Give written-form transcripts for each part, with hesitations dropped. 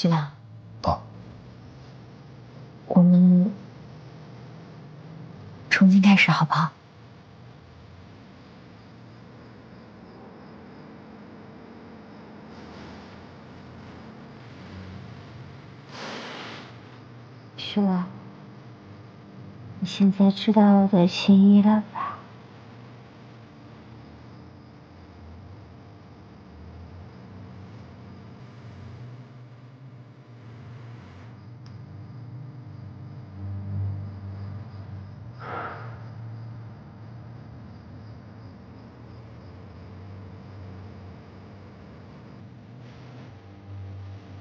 徐亮，啊，我们重新开始好不好？徐亮，你现在知道我的心意了吧？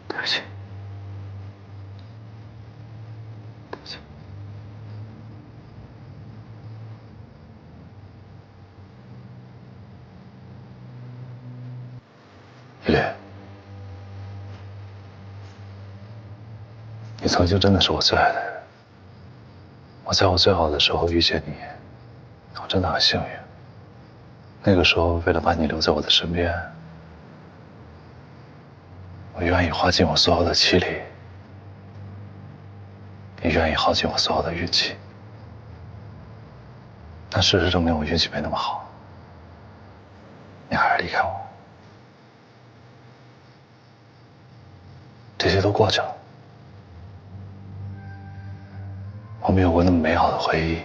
对不起，对不起。依莲，你曾经真的是我最爱的人。我在我最好的时候遇见你，我真的很幸运。那个时候，为了把你留在我的身边，我愿意花尽我所有的气力，也愿意耗尽我所有的运气。但事实证明，我运气没那么好，你还是离开我。这些都过去了，我们有过那么美好的回忆。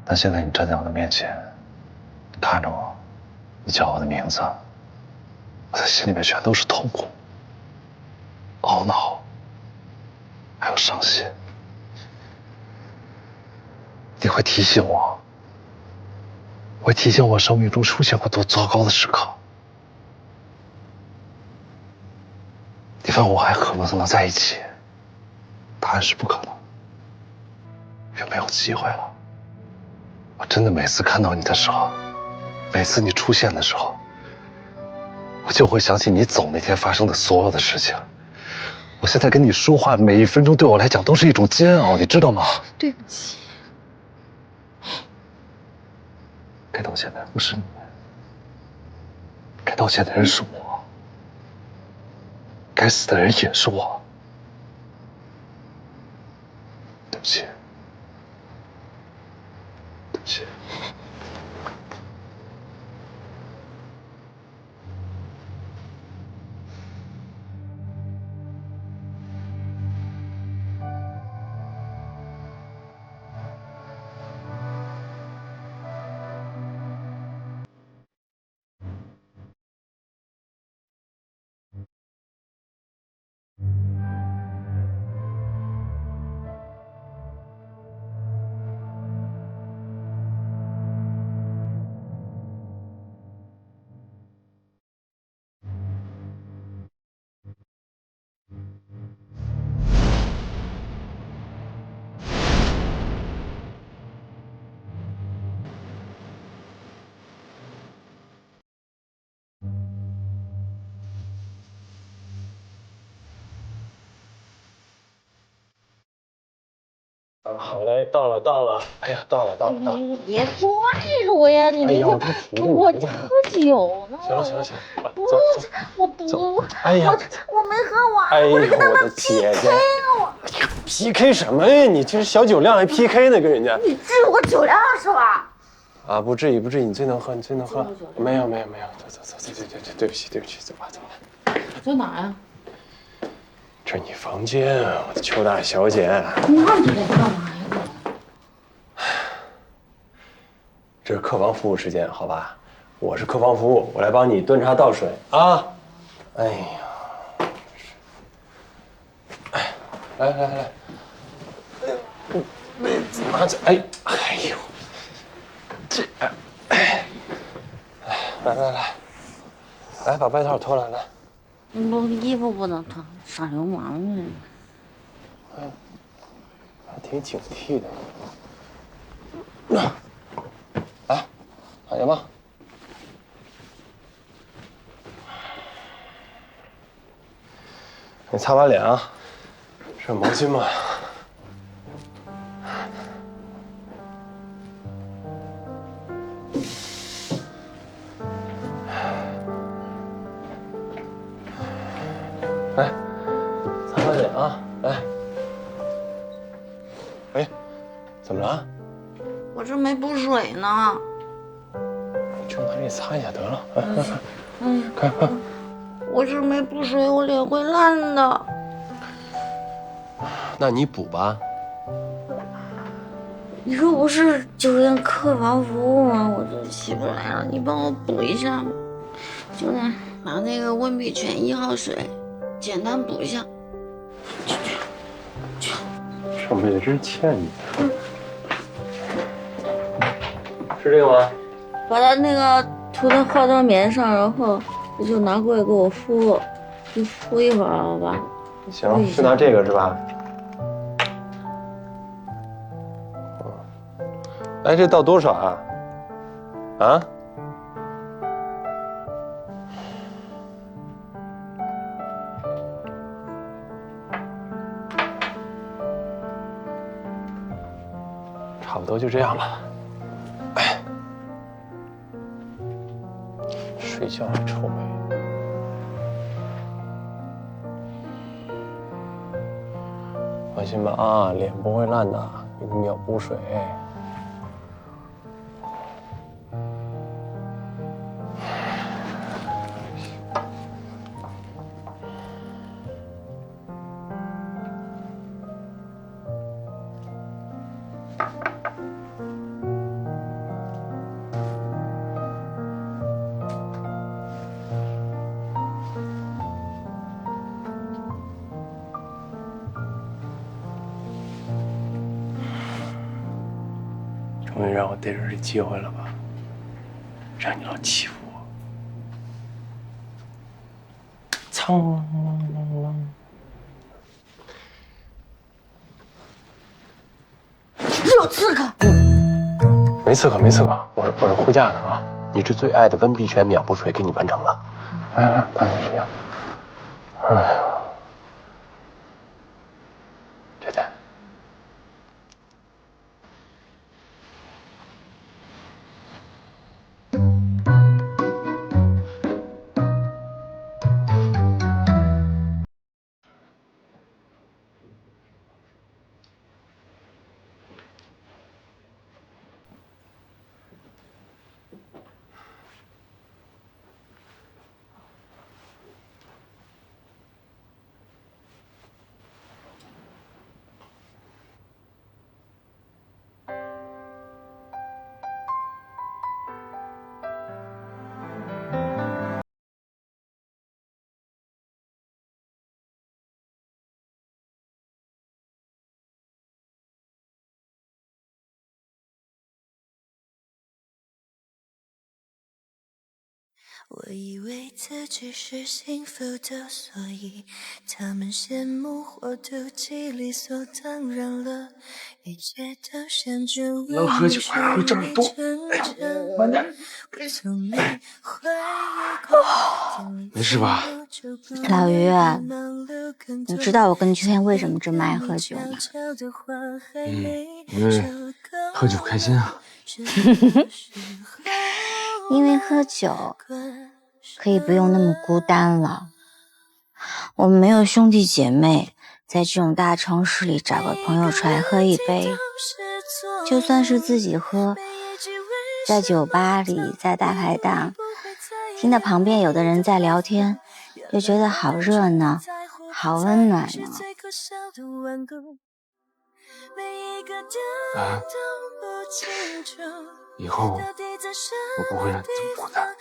但现在你站在我的面前，看着我，你叫我的名字，我的心里面全都是痛苦、懊恼，还有伤心。你会提醒我，会提醒我生命中出现过多糟糕的时刻。你问我还可不可能在一起？答案是不可能，也没有机会了。我真的每次看到你的时候，每次你出现的时候，我就会想起你走那天发生的所有的事情。我现在跟你说话，每一分钟对我来讲都是一种煎熬，你知道吗？对不起，该道歉的人不是你，该道歉的人是我，该死的人也是我。对不起，对不起。好嘞，到了！哎呀，到了！你别拽我呀！你别我喝酒呢。行了，不，走，我不，哎呀，我没喝完，哎呦，我是跟他们我的姐 PK 姐，呢， PK 什么呀？你这小酒量还 PK 呢，跟人家？你质我酒量是吧？啊，不至于，你最能喝，没有，走，对不起，走吧。在哪呀？这是你房间，我的邱大小姐。那你在干嘛呀？这是客房服务时间，好吧？我是客房服务，我来帮你端茶倒水啊。哎呀，哎，来，哎呦，被子拿着，哎呦，这，来，把外套脱了，来。衣服不能脱，耍流氓呢！还挺警惕的。来，躺下吧。你擦把脸啊，这有毛巾吗？来，擦擦脸啊，来。哎，怎么了？我这没补水呢。就拿这擦一下得了。看。我这没补水，我脸会烂的。那你补吧。你说不是酒店客房服务吗？我就起不来了，你帮我补一下吧。就拿那个温笔泉1号水，简单补一下。上辈子真是欠你的。是这个吗？把它那个涂在化妆棉上，然后你就拿过来给我敷，就敷一会儿，好吧？行，就拿这个是吧？哎，这倒多少啊？啊？差不多就这样了。哎，睡觉还臭美。放心吧啊，脸不会烂的，给你秒补水。终于让我逮住这机会了吧？让你老欺负我。苍啷啷啷。有刺客！没刺客，没刺客，我是护驾的啊。你这最爱的温碧泉秒补水给你完成了。来，赶紧睡觉。哎呀，姐姐。我以为自己是幸福的，所以他们羡慕或妒忌理所当然了，一切都像只能喝酒还喝这么多，慢点。没事吧？老于，你知道我跟秋天为什么这么爱喝酒吗？因为喝酒开心啊。因为喝酒可以不用那么孤单了。我们没有兄弟姐妹，在这种大城市里找个朋友出来喝一杯，就算是自己喝，在酒吧里，在大排档，听到旁边有的人在聊天，就觉得好热闹，好温暖呢。啊，以后我不会让你这么孤单。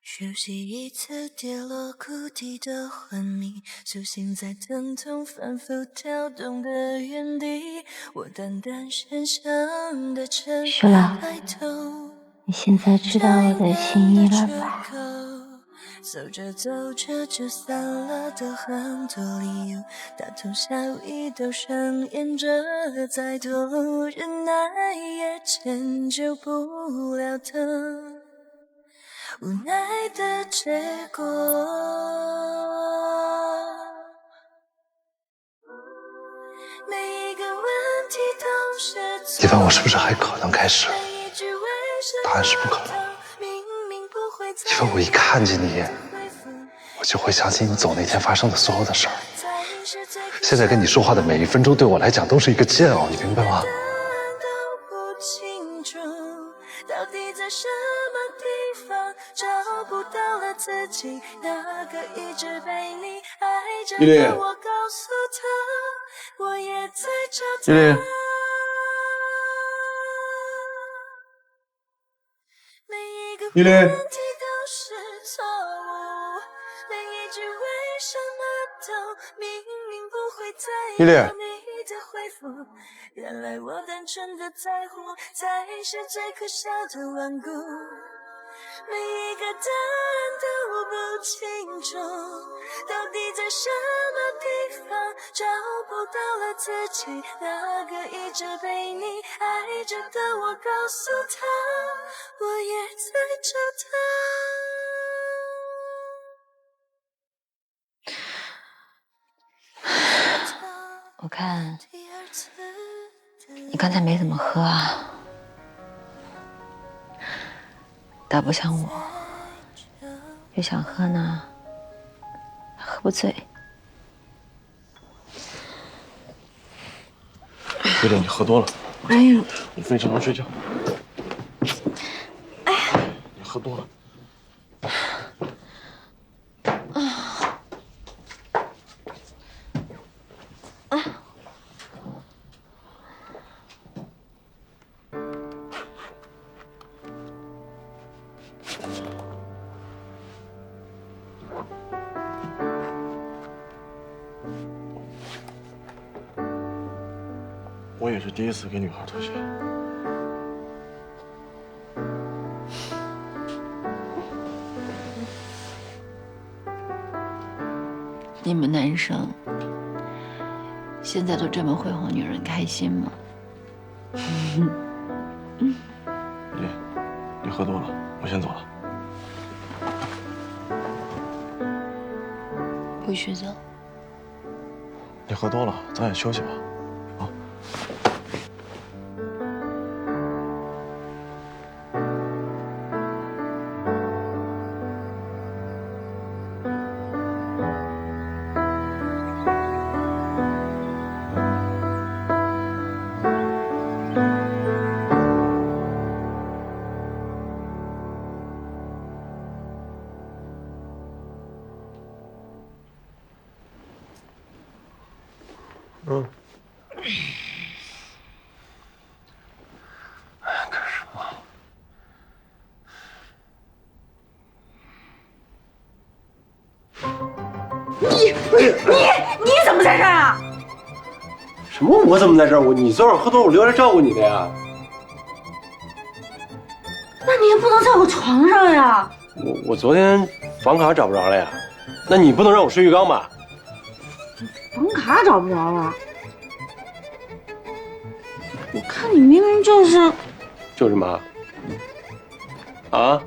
熟悉一次跌落谷底的昏迷，苏醒在疼痛反复跳动的原地，我淡淡深深的沉是了，抬头，你现在知道我的心意了吧？走着走着就散了的很多理由，大同小异都上演着，再多忍耐也迁就不了的无奈的结果。李凡，我是不是还可能开始？答案是不可能。因为我一看见你，我就会想起你走那天发生的所有的事儿。现在跟你说话的每一分钟，对我来讲都是一个煎熬，你明白吗？到底在什么地方找不到了自己，那个一直被你爱着的我告诉他，我也在找他。每一个问题都是错误，每一句为什么都明明不会在意你的回复，原来我单纯的在乎才是最可笑的顽固，每一个答案都不清楚，到底在什么地方找不到了自己，那个一直被你爱着的我告诉他，我也在找他。我看你刚才没怎么喝啊，倒不像我，越想喝呢，喝不醉。月亮，你喝多了。哎呦，你非常能睡觉。哎呀，你喝多了。我也是第一次给女孩脱鞋。你们男生现在都这么会哄女人开心吗？姐，你喝多了，我先走了。不许走。你喝多了，咱也休息吧。啊。干什么？你怎么在这儿啊？什么？我怎么在这儿？你昨晚喝多，我留下来照顾你的呀。那你也不能在我床上呀。我昨天房卡找不着了呀。那你不能让我睡浴缸吧？房卡找不着了。我看你明明就是什么？啊？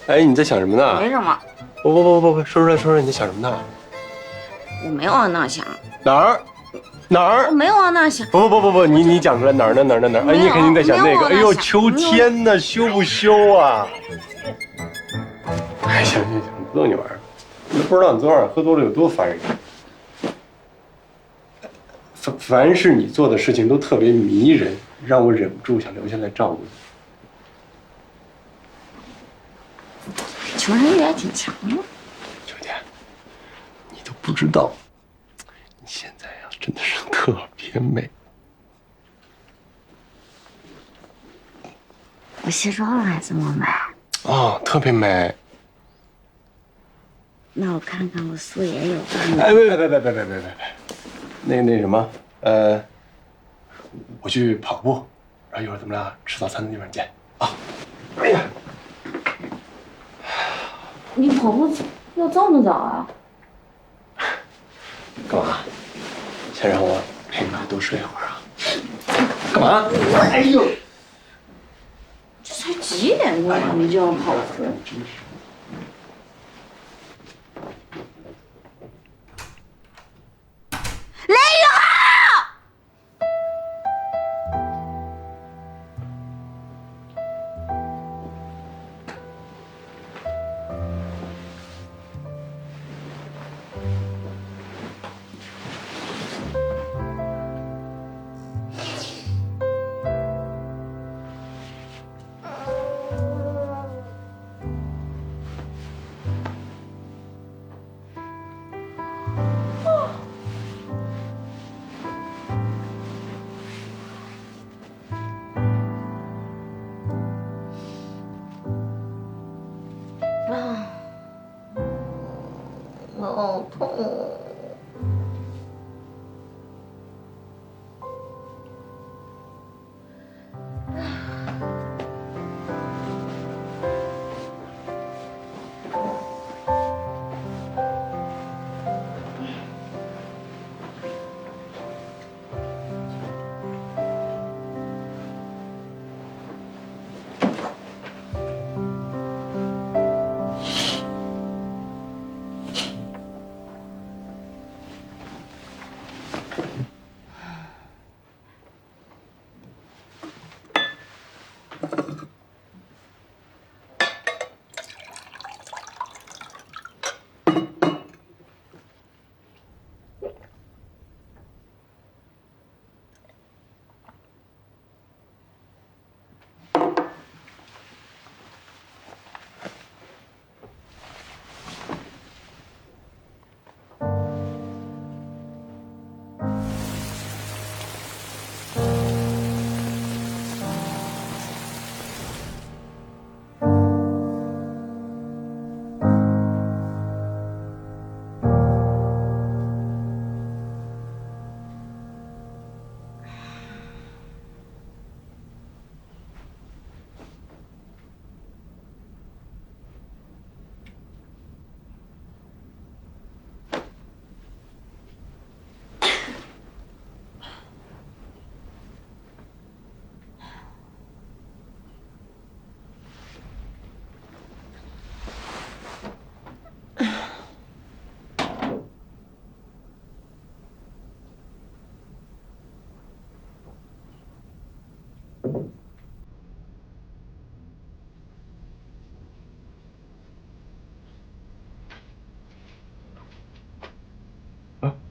哎，你在想什么呢？没什么，不，说出来，你在想什么呢？我没有往那想，哪儿？我没有往那想。不，你讲出来哪儿呢？哎，你肯定在想那个。哎呦，秋天呢，羞不羞啊？哎，行，不逗你玩儿。你都不知道你昨晚喝多了有多烦人。凡是你做的事情都特别迷人，让我忍不住想留下来照顾你。求生欲还挺强的。秋天，你都不知道，你现在呀真的是特别美。我卸妆了还这么美？哦，特别美。那我看看我素颜有多美。哎，别，那什么，我去跑个步，然后一会儿咱们俩吃早餐的地方见啊。哎呀，你跑步要这么早啊？干嘛？先让我陪你多睡一会儿啊？干嘛？哎呦，这才几点钟啊？你就要跑步？真是。雷雨浩！好痛。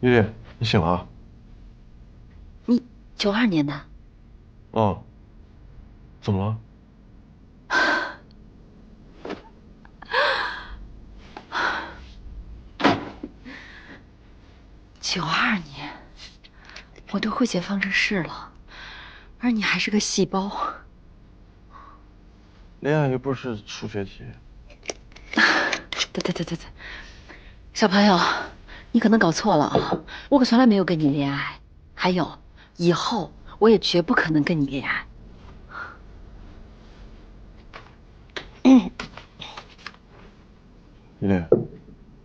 丽丽，你醒了啊？你92年的？哦，怎么了？92年，我都会写方程式了，而你还是个细胞。恋爱又不是数学题。对，小朋友，你可能搞错了啊！我可从来没有跟你恋爱，还有，以后我也绝不可能跟你恋爱。丽丽，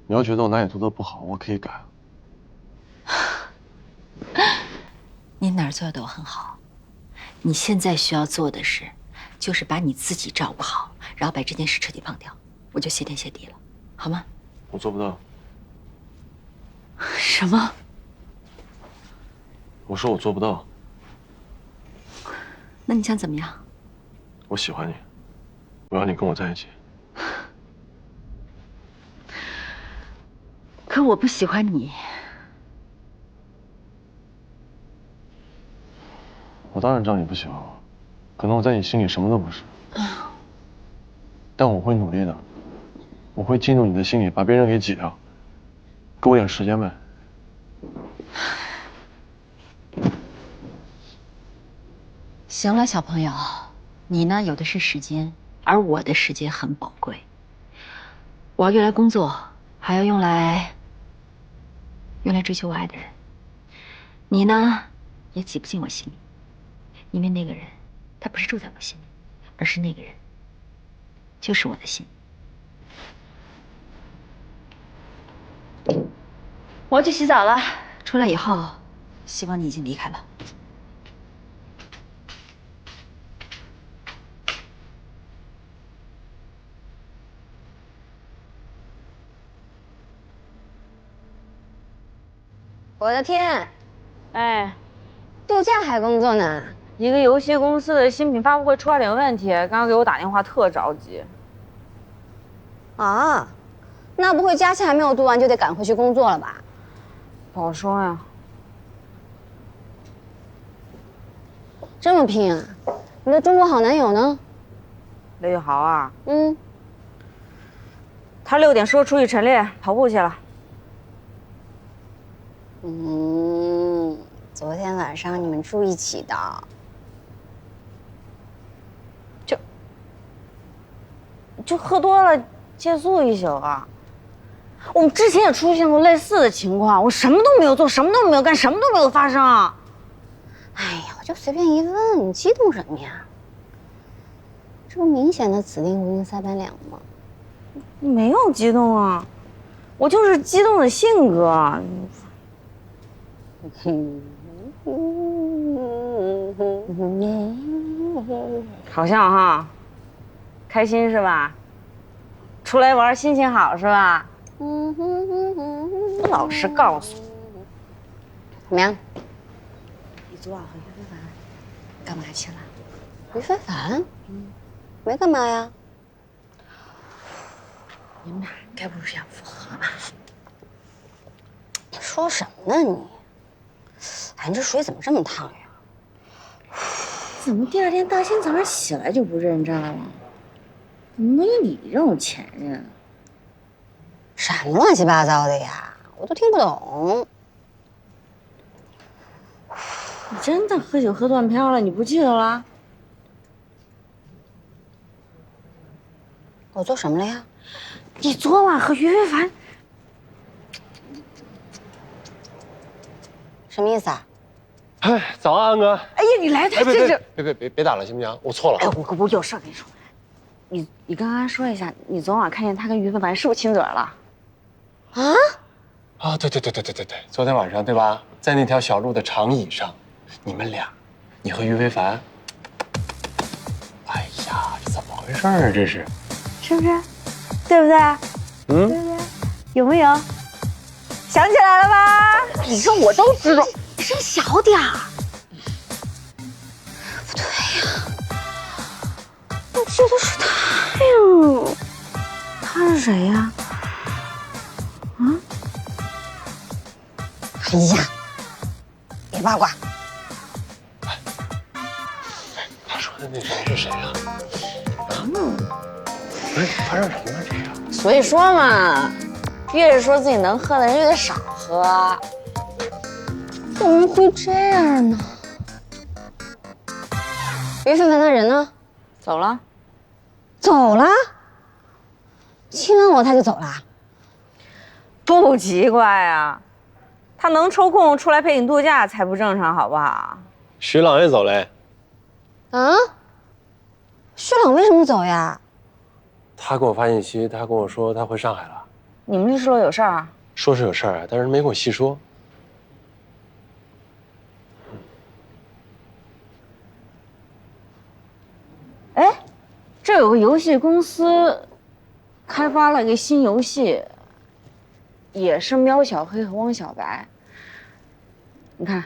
你要觉得我哪里做的不好，我可以改。你哪儿做的都很好，你现在需要做的是，就是把你自己照顾好，然后把这件事彻底忘掉，我就谢天谢地了，好吗？我做不到。什么？我说我做不到。那你想怎么样？我喜欢你，我要你跟我在一起。可我不喜欢你。我当然知道你不喜欢我，可能我在你心里什么都不是。但我会努力的，我会进入你的心里，把别人给挤掉。给我点时间呗。行了，小朋友，你呢有的是时间，而我的时间很宝贵。我要用来工作，还要用来追求我爱的人。你呢，也挤不进我心里，因为那个人，他不是住在我心里，而是那个人，就是我的心。我要去洗澡了，出来以后，希望你已经离开了。我的天，哎，度假还工作呢？一个游戏公司的新品发布会出了点问题，刚刚给我打电话，特着急。啊，那不会假期还没有度完就得赶回去工作了吧？不好说呀。这么拼啊？你的中国好男友呢？雷宇豪啊，他6点说出去晨练跑步去了。昨天晚上你们住一起的？就喝多了，借宿一宿啊。我们之前也出现过类似的情况，我什么都没有做，什么都没有干，什么都没有发生。哎呀，我就随便一问，你激动什么呀？这不明显的指定无印300两吗？没有激动啊，我就是激动的性格。好像哈，开心是吧？出来玩心情好是吧？老实告诉我，怎么样？你昨晚和于非凡干嘛去了？于非凡？没干嘛呀。你们俩该不是想复合吧？说什么呢你？哎，你这水怎么这么烫呀？怎么第二天大清早上起来就不认账了？怎么能有你这种前任？什么乱七八糟的呀？我都听不懂。你真的喝酒喝断片了？你不记得了？我做什么了呀？你昨晚和于非凡什么意思啊？哎，早安，安哥。哎呀，你来太真是！别打了，行不行？我错了。哎，我有事跟你说。你刚刚说一下，你昨晚看见他跟于非凡是不是亲嘴了？啊，对，昨天晚上对吧，在那条小路的长椅上，你们俩，你和于非凡。哎呀，这怎么回事啊？这是，是不是？对不对？对不对？有没有？想起来了吧？你说我都知道，你声小点儿。不对呀，我记得是他呀。他是谁呀？哎呀，别八卦。他说的那人是谁啊？不是发生什么了这个？所以说嘛，越是说自己能喝的人越得少喝。怎么会这样呢？于非凡的人呢？走了。走了？亲完我他就走了？不奇怪啊，他能抽空出来陪你度假才不正常，好不好？徐朗也走嘞。啊？徐朗为什么走呀？他给我发信息，他跟我说他回上海了。你们律师楼有事儿啊？说是有事儿啊，但是没跟我细说。哎，这有个游戏公司开发了一个新游戏，也是喵小黑和汪小白。你看，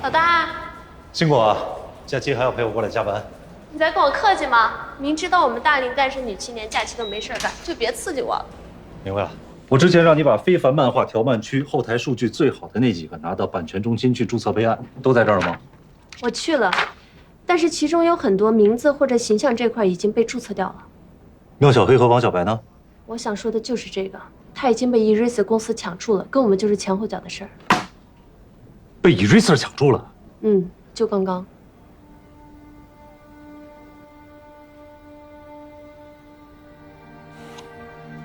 老大，辛苦啊，假期还要陪我过来加班。你在跟我客气吗？明知道我们大龄单身女青年假期都没事干，就别刺激我了。明白了，我之前让你把非凡漫画条漫区后台数据最好的那几个拿到版权中心去注册备案，都在这儿了吗？我去了，但是其中有很多名字或者形象这块已经被注册掉了。廖小黑和王小白呢？我想说的就是这个，他已经被 Eraser 公司抢注了，跟我们就是前后脚的事儿。被 Eraser 抢注了？就刚刚。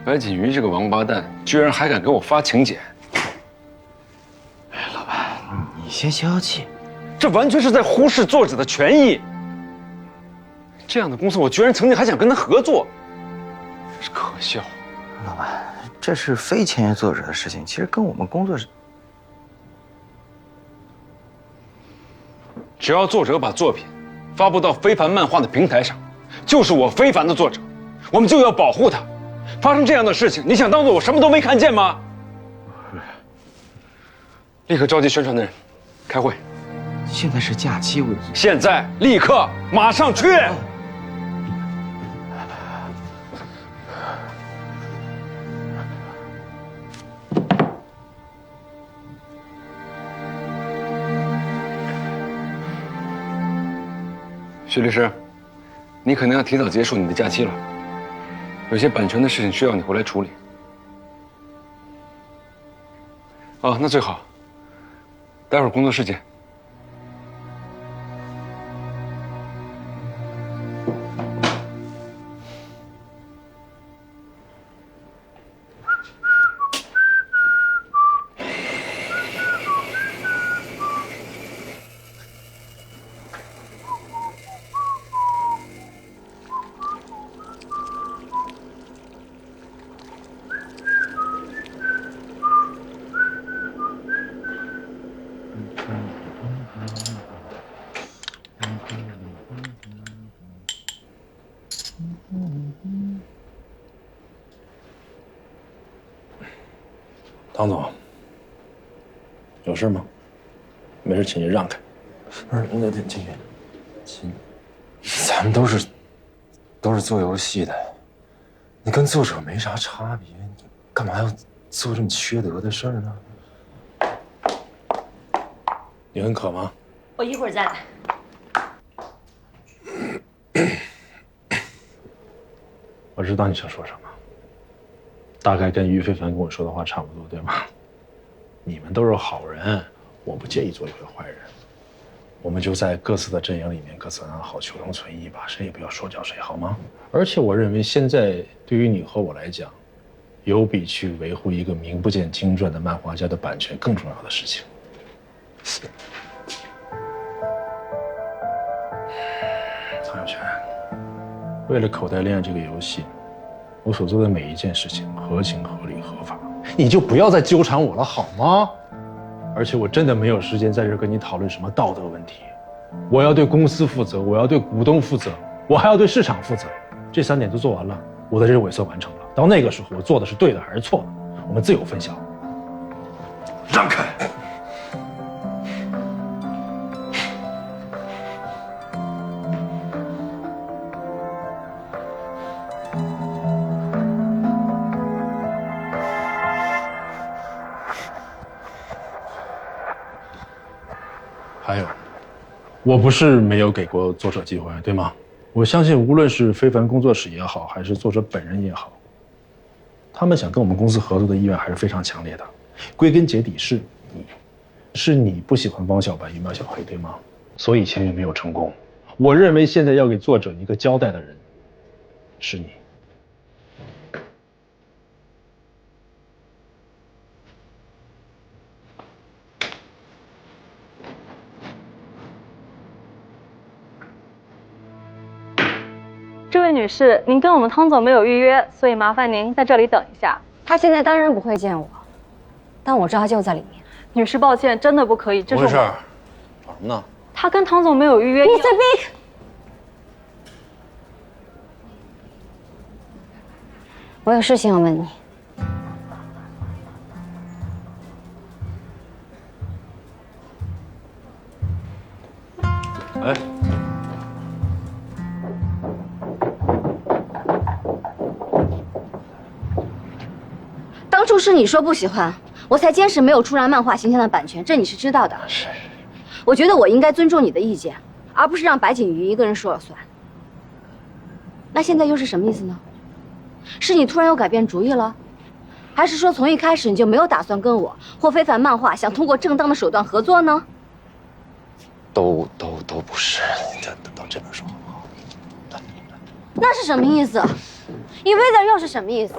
白锦瑜这个王八蛋，居然还敢给我发请柬！哎，老板，你先消消气，这完全是在忽视作者的权益。这样的公司，我居然曾经还想跟他合作，真是可笑。老板，这是非签约作者的事情，其实跟我们工作是……只要作者把作品发布到非凡漫画的平台上，就是我非凡的作者，我们就要保护他。发生这样的事情，你想当做我什么都没看见吗？立刻召集宣传的人，开会。现在是假期，我现在立刻马上去。徐律师，你可能要提早结束你的假期了。有些版权的事情需要你回来处理。哦，那最好，待会儿工作室见。唐总，有事吗？没事，请您让开。不是，那请咱们都是做游戏的，你跟作者没啥差别，你干嘛要做这么缺德的事儿呢？你很渴吗？我一会儿再来。我知道你想说什么，大概跟于非凡跟我说的话差不多，对吗？你们都是好人，我不介意做一回坏人。我们就在各自的阵营里面各自安好，求同存异吧，谁也不要说教谁，好吗？而且我认为现在对于你和我来讲，有比去维护一个名不见经传的漫画家的版权更重要的事情。唐小泉，为了口袋恋爱这个游戏，我所做的每一件事情合情合理合法，你就不要再纠缠我了，好吗？而且我真的没有时间在这跟你讨论什么道德问题，我要对公司负责，我要对股东负责，我还要对市场负责，这3点都做完了，我的任务也算完成了。到那个时候，我做的是对的还是错的，我们自有分晓。让开！还有，我不是没有给过作者机会，对吗？我相信无论是非凡工作室也好，还是作者本人也好，他们想跟我们公司合作的意愿还是非常强烈的。归根结底是你不喜欢汪小白与苗小黑，对吗？所以签约没有成功。我认为现在要给作者一个交代的人是你。这位女士，您跟我们汤总没有预约，所以麻烦您在这里等一下。他现在当然不会见我，但我知道他就在里面。女士，抱歉，真的不可以。这是不是，找什么呢？他跟汤总没有预约。你随便。我有事情要问你。哎。当初是你说不喜欢，我才坚持没有出让漫画形象的版权，这你是知道的。是。我觉得我应该尊重你的意见，而不是让白景瑜一个人说了算。那现在又是什么意思呢？是你突然又改变主意了，还是说从一开始你就没有打算跟我或非凡漫画想通过正当的手段合作呢？都不是，你到这边说好不好？那是什么意思？你微字又是什么意思？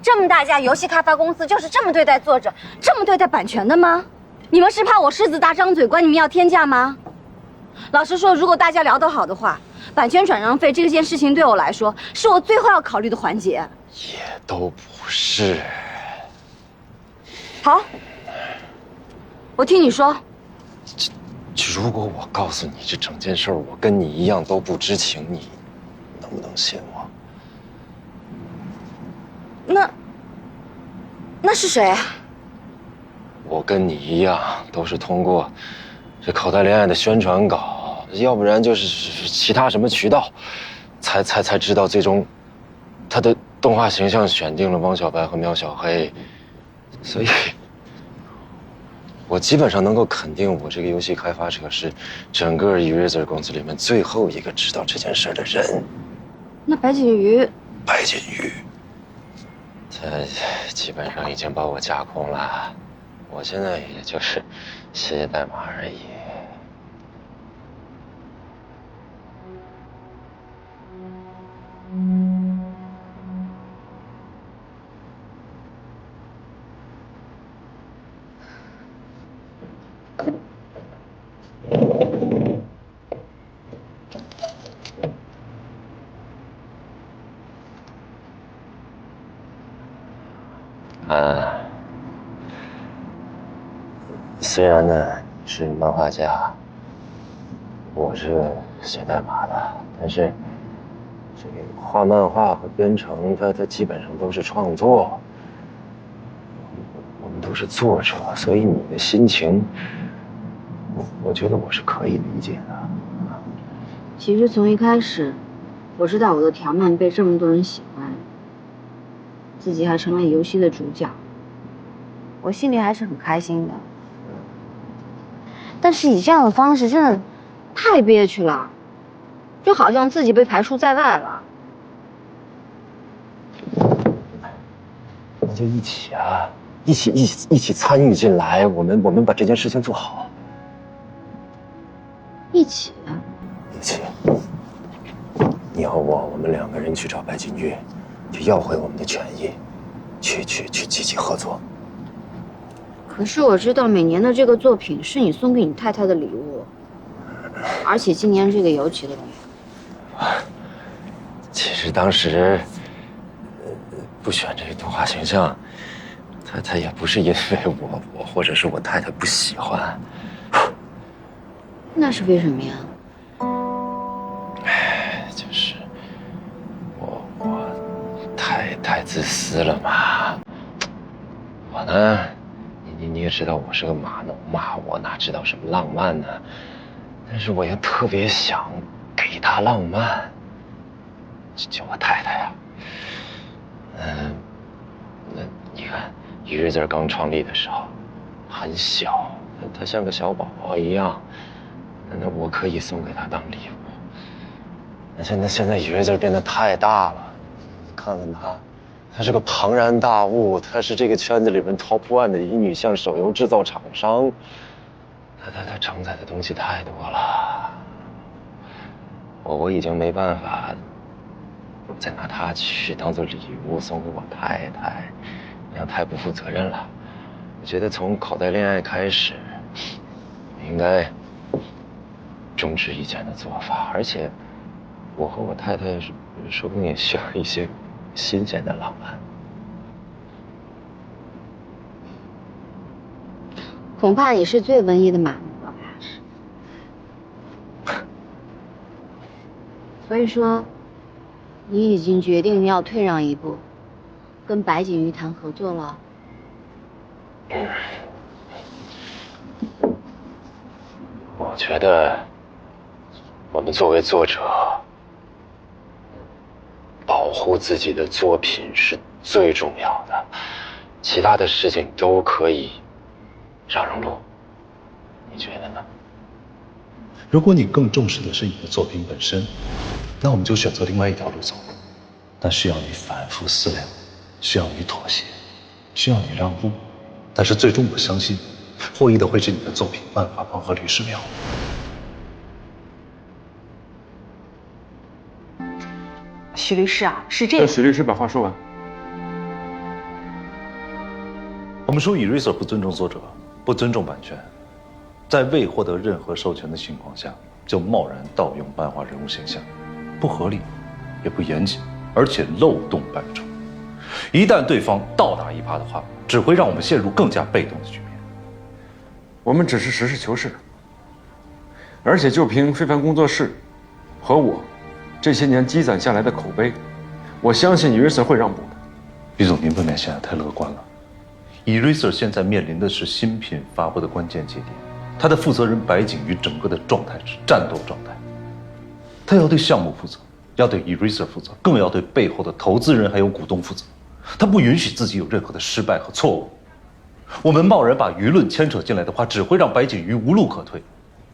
这么大家游戏开发公司就是这么对待作者，这么对待版权的吗？你们是怕我狮子大张嘴，管你们要天价吗？老实说，如果大家聊得好的话，版权转让费这件事情对我来说，是我最后要考虑的环节。也都不是。好，我听你说。如果我告诉你这整件事我跟你一样都不知情，你能不能信我？那是谁？我跟你一样，都是通过这口袋恋爱的宣传稿，要不然就是其他什么渠道，才知道最终他的动画形象选定了汪小白和苗小黑，所以我基本上能够肯定，我这个游戏开发者是整个 Eraser 公司里面最后一个知道这件事的人。那白景瑜白锦瑜，他基本上已经把我架空了，我现在也就是写代码而已。虽然呢是漫画家，我是写代码的，但是这个画漫画和编程，它基本上都是创作，我们都是作者，所以你的心情，我觉得我是可以理解的。其实从一开始，我知道我的条漫被这么多人喜欢，自己还成了游戏的主角，我心里还是很开心的。但是以这样的方式真的太憋屈了，就好像自己被排除在外了。那就一起啊，一起参与进来，我们把这件事情做好。一起？你和我们2个人去找白锦玉，去要回我们的权益，去积极合作。可是我知道每年的这个作品是你送给你太太的礼物，而且今年这个尤其的重要。其实当时不选这个动画形象，他也不是因为我或者是我太太不喜欢。那是为什么呀？就是我太自私了嘛。我呢，你也知道我是个码农嘛，我哪知道什么浪漫呢？但是我又特别想给他浪漫，就我太太呀。那你看于瑞子刚创立的时候很小，他像个小宝宝一样，那我可以送给他当礼物。那现在于瑞子变得太大了，看看她是个庞然大物，她是这个圈子里面 top 1的一女性手游制造厂商，她承载的东西太多了，我已经没办法再拿她去当做礼物送给我太太，那样太不负责任了。我觉得从口袋恋爱开始，应该忠直以前的做法，而且我和我太太说不定也需要一些新鲜的浪漫。恐怕你是最文艺的码农了吧？所以说，你已经决定要退让一步，跟白锦瑜谈合作了。我觉得我们作为作者，保护自己的作品是最重要的，其他的事情都可以让路，你觉得呢？如果你更重视的是你的作品本身，那我们就选择另外一条路走，但需要你反复思量，需要你妥协，需要你让步，但是最终我相信获益的会是你的作品《万法邦》和《吕氏庙》。许律师啊，是这样。许律师把话说完。我们说Eraser不尊重作者，不尊重版权，在未获得任何授权的情况下就贸然盗用漫画人物形象，不合理，也不严谨，而且漏洞百出。一旦对方倒打一耙的话，只会让我们陷入更加被动的局面。我们只是实事求是，而且就凭非凡工作室和我这些年积攒下来的口碑，我相信Eraser会让步的。李总，您未免显得太乐观了。Eraser现在面临的是新品发布的关键节点，他的负责人白景瑜整个的状态是战斗状态，他要对项目负责，要对Eraser负责，更要对背后的投资人还有股东负责。他不允许自己有任何的失败和错误。我们贸然把舆论牵扯进来的话，只会让白景瑜无路可退，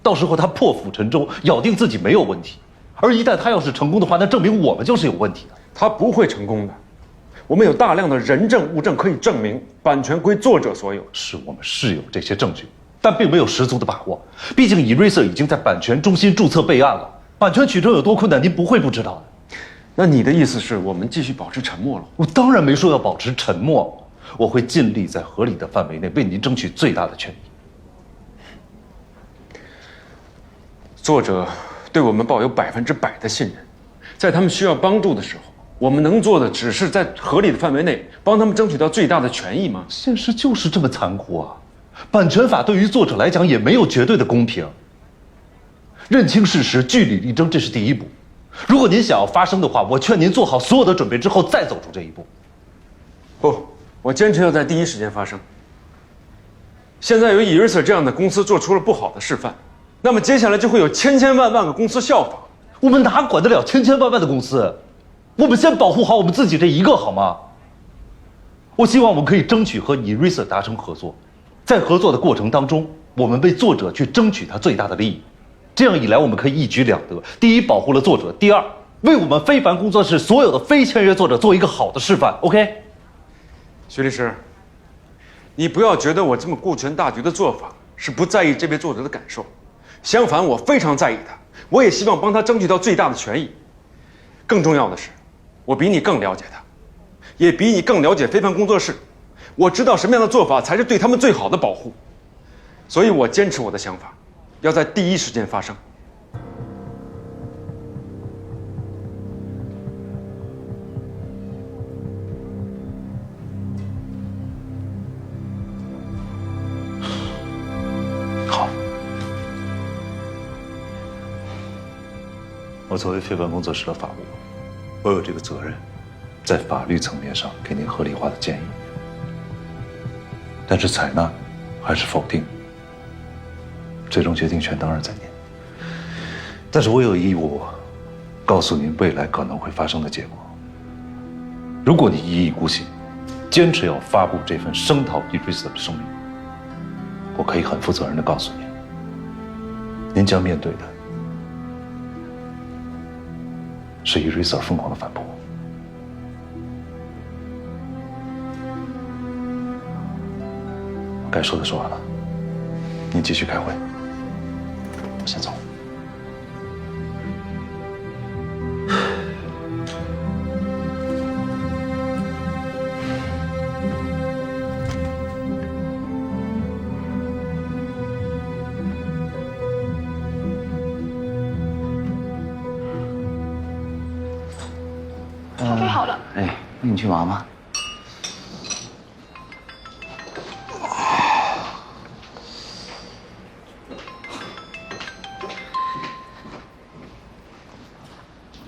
到时候他破釜沉舟，咬定自己没有问题。而一旦他要是成功的话，那证明我们就是有问题的。他不会成功的。我们有大量的人证物证可以证明版权归作者所有。我们是有这些证据，但并没有十足的把握。毕竟 Eraser 已经在版权中心注册备案了，版权取证有多困难，您不会不知道的。那你的意思是我们继续保持沉默了？我当然没说要保持沉默，我会尽力在合理的范围内为您争取最大的权益。作者对我们抱有100%的信任，在他们需要帮助的时候，我们能做的只是在合理的范围内帮他们争取到最大的权益吗？现实就是这么残酷啊！版权法对于作者来讲也没有绝对的公平。认清事实，据理力争，这是第一步。如果您想要发声的话，我劝您做好所有的准备之后再走出这一步。不，我坚持要在第一时间发声。现在有 Eraser 这样的公司做出了不好的示范，那么接下来就会有千万个公司效仿。我们哪管得了千万的公司？我们先保护好我们自己这一个好吗？我希望我们可以争取和 Eraser 达成合作，在合作的过程当中，我们为作者去争取他最大的利益。这样一来，我们可以一举两得：第一，保护了作者；第二，为我们非凡工作室所有的非签约作者做一个好的示范。OK， 徐律师，你不要觉得我这么顾全大局的做法是不在意这位作者的感受，相反，我非常在意他，我也希望帮他争取到最大的权益。更重要的是，我比你更了解他，也比你更了解非凡工作室，我知道什么样的做法才是对他们最好的保护，所以我坚持我的想法，要在第一时间发生。好，我作为非凡工作室的法务，我有这个责任，在法律层面上给您合理化的建议。但是采纳还是否定，最终决定权当然在您。但是我有义务告诉您未来可能会发生的结果。如果你一意孤行，坚持要发布这份声讨 Eraser 的声明，我可以很负责任地告诉您，您将面对的是 Eraser 疯狂的反驳。该说的说完了，您继续开会，我先走。准备好了。哎，那你去忙吧。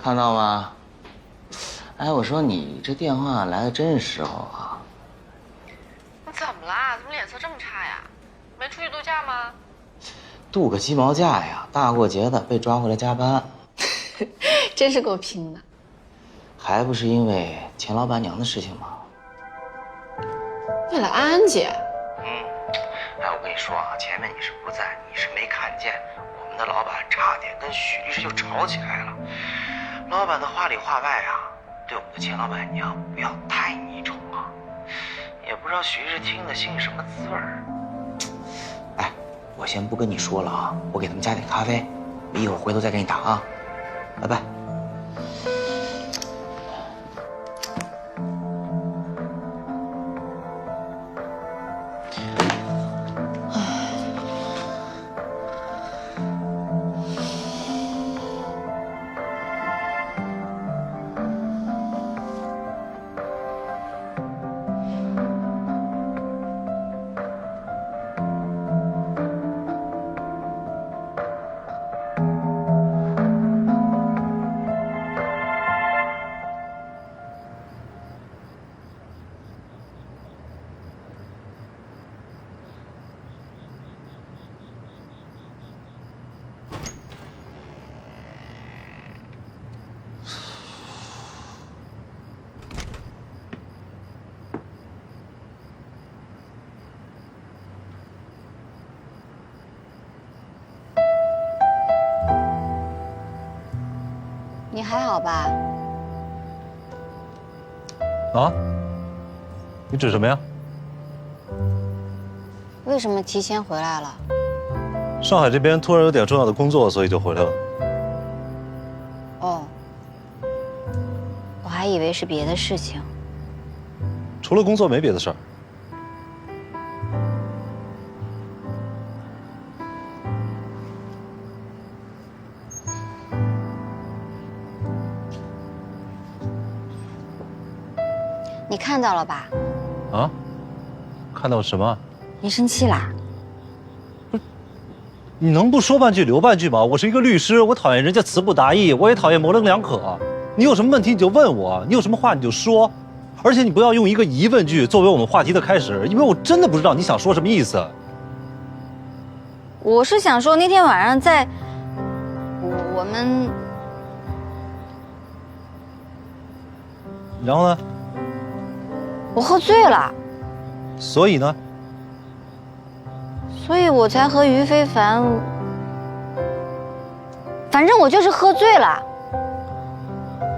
看到吗？哎，我说你这电话来的真是时候啊！你怎么啦？怎么脸色这么差呀？没出去度假吗？度个鸡毛假呀！大过节的被抓回来加班，真是够拼的。还不是因为钱老板娘的事情吗？为了安安姐。哎，我跟你说啊，前面你是不在，你是没看见，我们的老板差点跟许律师就吵起来了。老板的话里话外啊，对我们的钱老板娘不要太溺宠啊。也不知道许律师听了心里什么滋味儿。哎，我先不跟你说了啊，我给他们加点咖啡，我一会儿回头再给你打啊。拜拜。你还好吧？啊？你指什么呀？为什么提前回来了？上海这边突然有点重要的工作，所以就回来了。哦，我还以为是别的事情。除了工作没别的事儿。你看到了吧？啊？看到什么？你生气啦？你能不说半句留半句吗？我是一个律师，我讨厌人家词不达意，我也讨厌模棱两可。你有什么问题你就问我，你有什么话你就说，而且你不要用一个疑问句作为我们话题的开始，因为我真的不知道你想说什么意思。我是想说那天晚上在我们，然后呢？我喝醉了，所以呢？所以我才和于非凡，反正我就是喝醉了，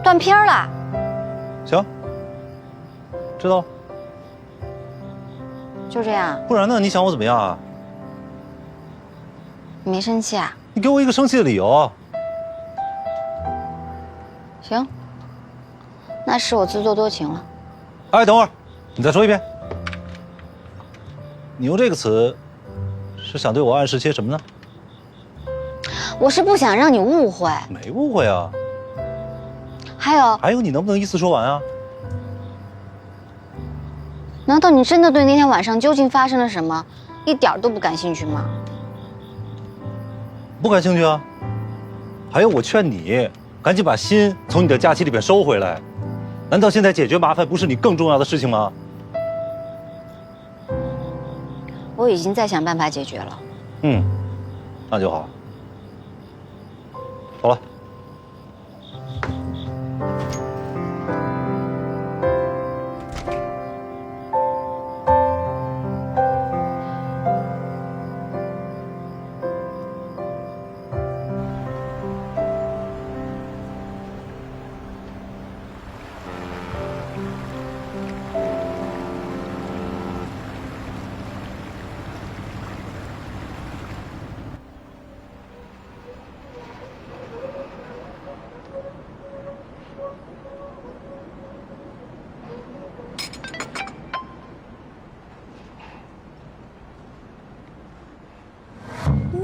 断片了。行，知道了。就这样。不然呢？你想我怎么样啊？你没生气啊？你给我一个生气的理由。行，那是我自作多情了。哎，等会儿，你再说一遍。你用这个词，是想对我暗示些什么呢？我是不想让你误会。没误会啊。还有，你能不能一次说完啊？难道你真的对那天晚上究竟发生了什么一点都不感兴趣吗？不感兴趣啊。还有，我劝你赶紧把心从你的假期里边收回来。难道现在解决麻烦不是你更重要的事情吗？我已经在想办法解决了。那就好。走了。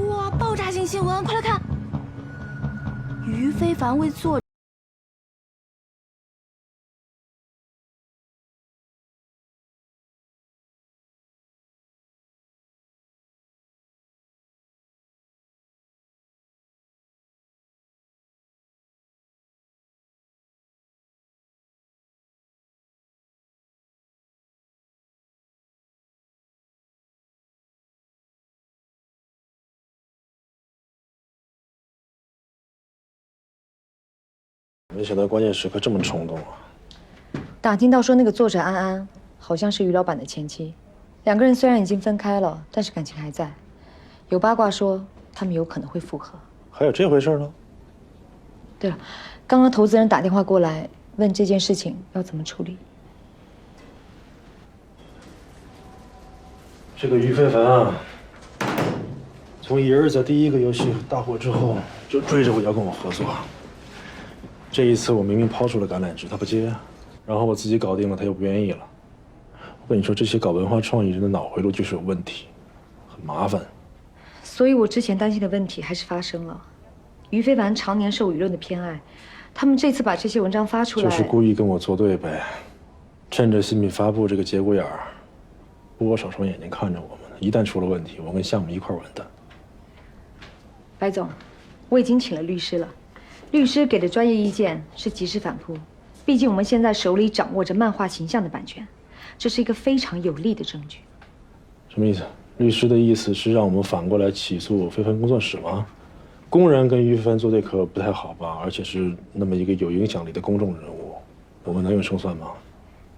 哇，爆炸性新闻，快来看！于非凡为作者。没想到关键时刻这么冲动啊！打听到说那个作者安安好像是于老板的前妻，两个人虽然已经分开了，但是感情还在。有八卦说他们有可能会复合。还有这回事呢？对了，刚刚投资人打电话过来问这件事情要怎么处理。这个于非凡啊，从爷儿在第一个游戏大火之后就追着我要跟我合作。这一次我明明抛出了橄榄枝，他不接，然后我自己搞定了，他又不愿意了。我跟你说，这些搞文化创意人的脑回路就是有问题，很麻烦。所以我之前担心的问题还是发生了。于非凡常年受舆论的偏爱，他们这次把这些文章发出来，就是故意跟我作对呗，趁着新品发布这个节骨眼儿，多少双眼睛看着我们呢。一旦出了问题，我跟项目一块完蛋。白总，我已经请了律师了。律师给的专业意见是及时反扑，毕竟我们现在手里掌握着漫画形象的版权，这是一个非常有力的证据。什么意思？律师的意思是让我们反过来起诉非凡工作室吗？公然跟于非凡作对可不太好吧？而且是那么一个有影响力的公众人物，我们能有胜算吗？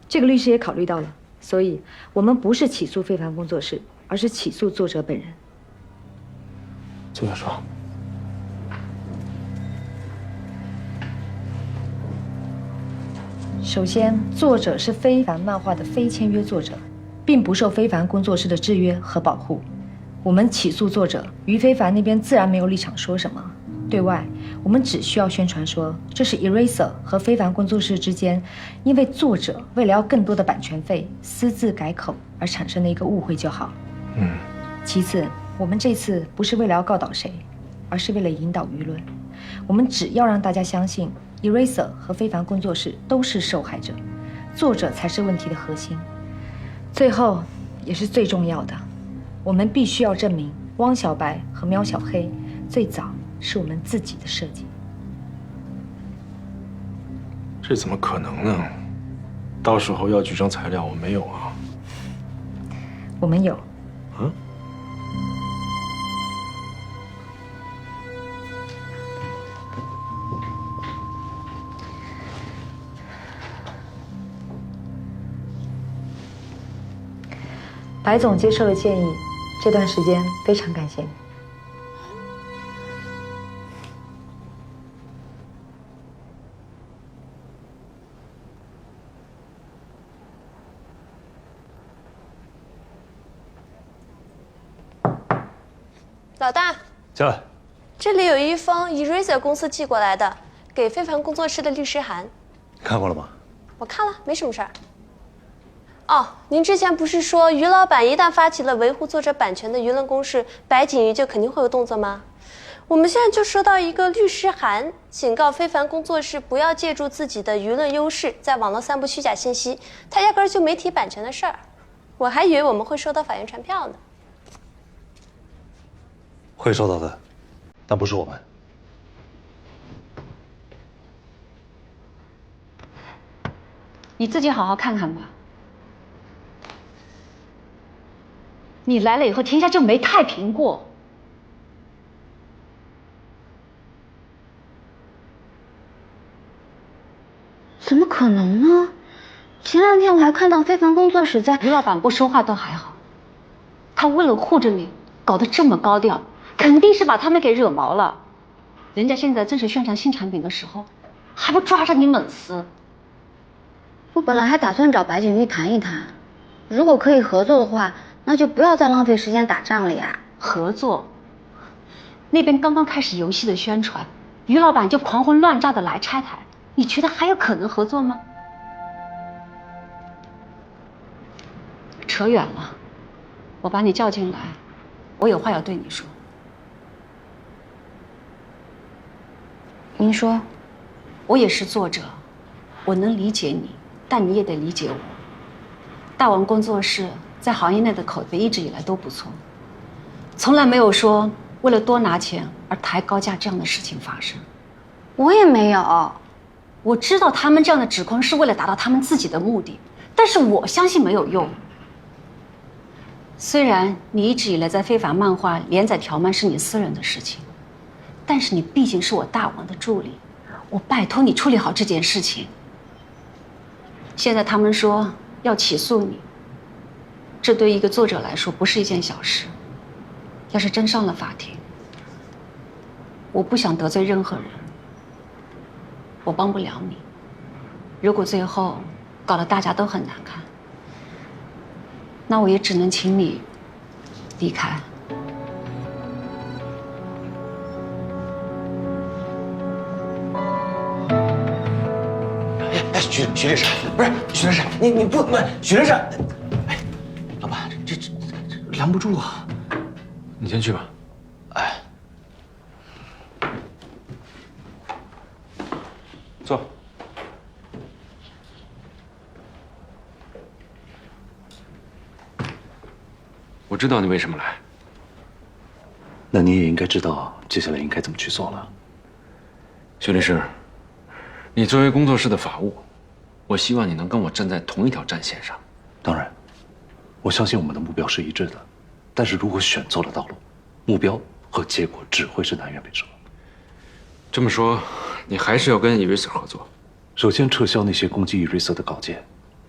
这个律师也考虑到了，所以我们不是起诉非凡工作室，而是起诉作者本人。坐下说。首先，作者是非凡漫画的非签约作者，并不受非凡工作室的制约和保护。我们起诉作者，于非凡那边自然没有立场说什么。对外，我们只需要宣传说，这是 Eraser 和非凡工作室之间，因为作者为了要更多的版权费，私自改口而产生的一个误会就好。其次，我们这次不是为了要告倒谁，而是为了引导舆论。我们只要让大家相信 Eraser 和非凡工作室都是受害者，作者才是问题的核心。最后，也是最重要的，我们必须要证明汪小白和喵小黑最早是我们自己的设计。这怎么可能呢？到时候要举证材料，我没有啊。我们有。白总接受了建议，这段时间非常感谢你。老大，进来。这里有一封 Eraser 公司寄过来的给非凡工作室的律师函，看过了吗？我看了，没什么事儿。哦，您之前不是说于老板一旦发起了维护作者版权的舆论攻势，白锦瑜就肯定会有动作吗？我们现在就收到一个律师函，警告非凡工作室不要借助自己的舆论优势在网络散布虚假信息，他压根儿就没提版权的事儿。我还以为我们会收到法院传票呢。会收到的，但不是我们。你自己好好看看吧。你来了以后，天下就没太平过。怎么可能呢？前两天我还看到非凡工作室在……于老板不说话倒还好，他为了护着你，搞得这么高调，肯定是把他们给惹毛了。人家现在正是宣传新产品的时候，还不抓着你猛撕？我本来还打算找白景玉谈一谈，如果可以合作的话，那就不要再浪费时间打仗了呀。合作？那边刚刚开始游戏的宣传，于老板就狂轰乱炸的来拆台，你觉得还有可能合作吗？扯远了，我把你叫进来，我有话要对你说。您说。我也是作者，我能理解你，但你也得理解我。大王工作室在行业内的口碑一直以来都不错，从来没有说为了多拿钱而抬高价这样的事情发生。我也没有。我知道他们这样的指控是为了达到他们自己的目的，但是我相信没有用。虽然你一直以来在非法漫画连载条漫是你私人的事情，但是你毕竟是我大王的助理，我拜托你处理好这件事情。现在他们说要起诉你，这对一个作者来说不是一件小事。要是真上了法庭，我不想得罪任何人，我帮不了你。如果最后搞得大家都很难看，那我也只能请你离开。哎，许律师，不是许律师，你不许律师，哎，老板，这拦不住啊。你先去吧。哎，坐。我知道你为什么来。那你也应该知道接下来应该怎么去做了。薛律师，你作为工作室的法务，我希望你能跟我站在同一条战线上。当然，我相信我们的目标是一致的，但是如果选错了道路，目标和结果只会是南辕北辙。这么说，你还是要跟 Eraser 合作？首先撤销那些攻击 Eraser 的稿件，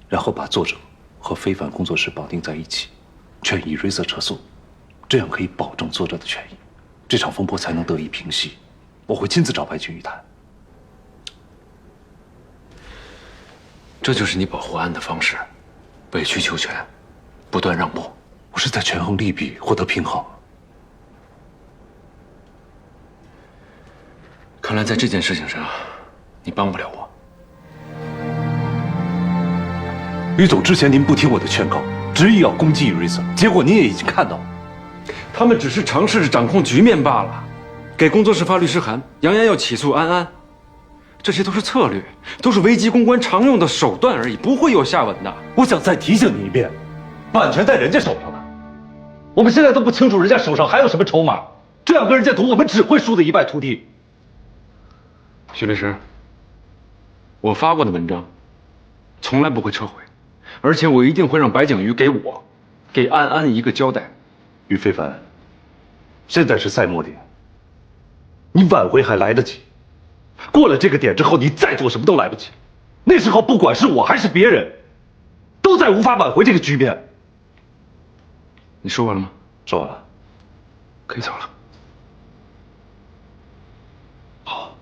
然后把作者和非凡工作室绑定在一起，劝 Eraser 撤诉，这样可以保证作者的权益，这场风波才能得以平息。我会亲自找白景瑜谈。这就是你保护安的方式，委曲求全，不断让步。我是在权衡利弊，获得平衡。看来在这件事情上，你帮不了我。于总，之前您不听我的劝告，执意要攻击 Eraser， 结果您也已经看到了，他们只是尝试着掌控局面罢了，给工作室发律师函，扬言要起诉安安，这些都是策略，都是危机公关常用的手段而已，不会有下文的。我想再提醒你一遍，版权在人家手上呢，我们现在都不清楚人家手上还有什么筹码，这样跟人家赌，我们只会输得一败涂地。徐律师，我发过的文章，从来不会撤回，而且我一定会让白景瑜给安安一个交代。于非凡，现在是赛末点，你挽回还来得及，过了这个点之后，你再做什么都来不及。那时候不管是我还是别人，都再无法挽回这个局面。你说完了吗？说完了，可以走了。好。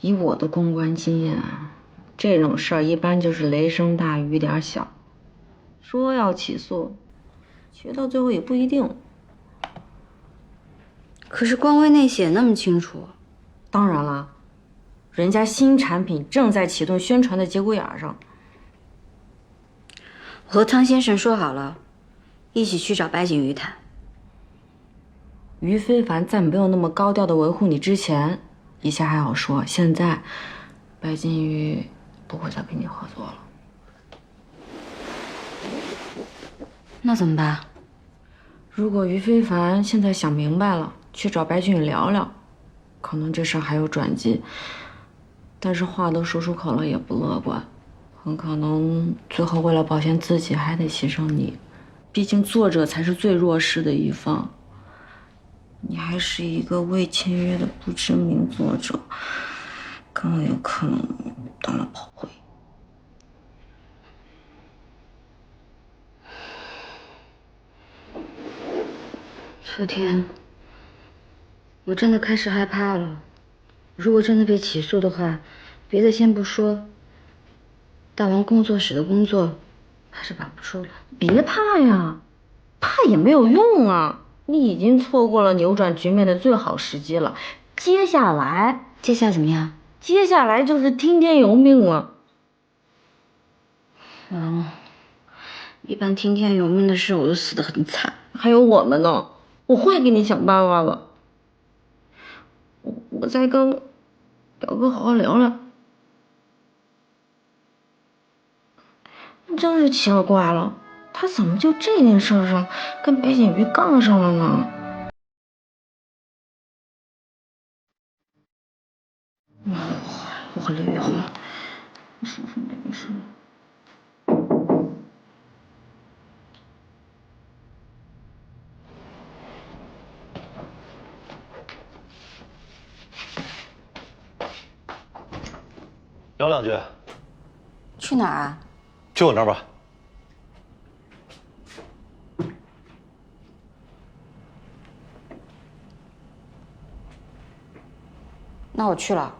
以我的公关经验啊，这种事儿一般就是雷声大雨点小，说要起诉，其实到最后也不一定。可是官微内写那么清楚。当然了，人家新产品正在启动宣传的节骨眼上。我和汤先生说好了，一起去找白景瑜谈。于非凡在没有那么高调的维护你之前，一下还好说，现在白金宇不会再跟你合作了。那怎么办？如果于非凡现在想明白了，去找白金宇聊聊，可能这事儿还有转机。但是话都说出口了，也不乐观，很可能最后为了保全自己，还得牺牲你。毕竟作者才是最弱势的一方。你还是一个未签约的不知名作者，更有可能当了炮灰。秋天，我真的开始害怕了。如果真的被起诉的话，别的先不说，大王工作室的工作怕是保不住了。别怕呀，怕也没有用啊。你已经错过了扭转局面的最好时机了，接下来怎么样？接下来就是听天由命了。一般听天由命的事我都死得很惨，还有我们呢，我会给你想办法的。我再跟表哥好好聊聊。真是奇了怪了。他怎么就这件事上跟白景瑜杠上了呢？我累了，你说说没事。聊两句。去哪儿啊？去我那儿吧。那我去了。